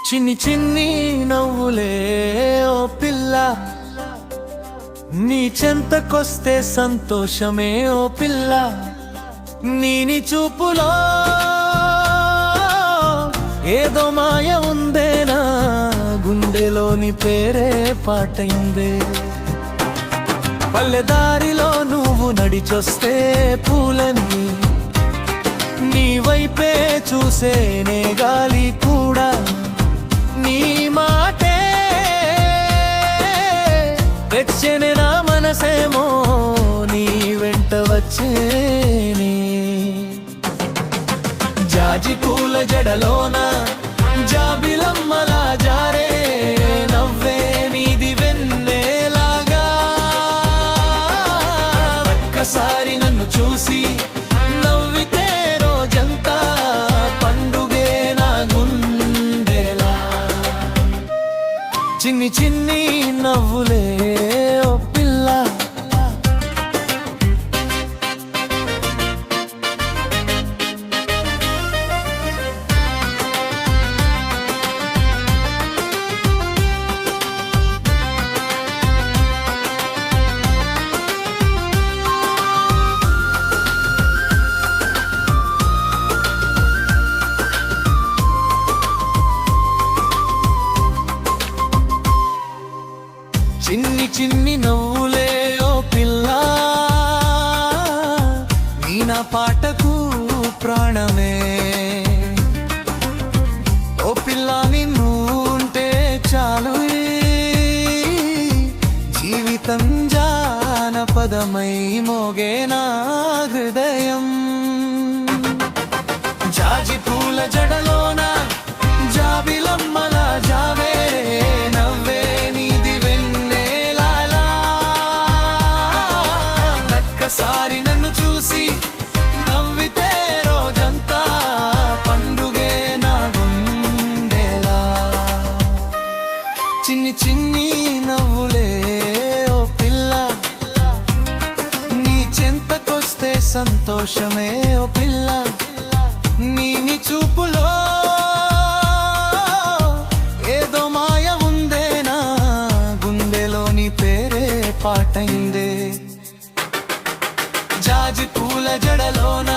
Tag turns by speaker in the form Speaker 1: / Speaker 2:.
Speaker 1: చిన్ని చిన్ని నవ్వులే ఓ పిల్ల, నీ చెంతకొస్తే సంతోషమే ఓ పిల్ల. నీని చూపులో ఏదో మాయ ఉందేనా, గుండెలోని పేరే పాటైందే. పల్లెదారిలో నువ్వు నడిచొస్తే పూలన్నీ నీ వైపే చూసేనే గాలి కూడా. నీ మాటే తెచ్చెనే నా మనసేమో నీ వెంట వచ్చేనే. జాజి పూల జడలోన జాబిలమ్మలా జారే నవ్వే నీది వెన్నెలాగా. ఒక్కసారి నన్ను చూసి నవ్వితే రోజంతా పండుగే నా గుండెలా. చిన్ని చిన్ని నవ్వులే ఓ పిల్ల. చిన్ని చిన్ని నవ్వులే ఓ పిల్ల, నీ నా పాటకు ప్రాణమే. ఓ పిల్ల నిన్ను ఉంటే చాలు, జీవితం జానపదమై మోగే నా హృదయం. జాజి పూల జడలోన జాబిలమ్మలా జావే నవ్వే నీది వెన్నెలాలా. ఒక్కసారి నన్ను చూసి నవ్వితే రోజంతా పండుగే నా గుండెలా. చిన్ని చిన్ని నవ్వులే ఓ పిల్ల, నీ చెంతకొస్తే సంతోషమే ఓ పిల్ల. నీ చూపులో ఏదో మాయ ఉందేనా, గుండెలోని పేరే పాటైందే. జాజి పూల జడలోన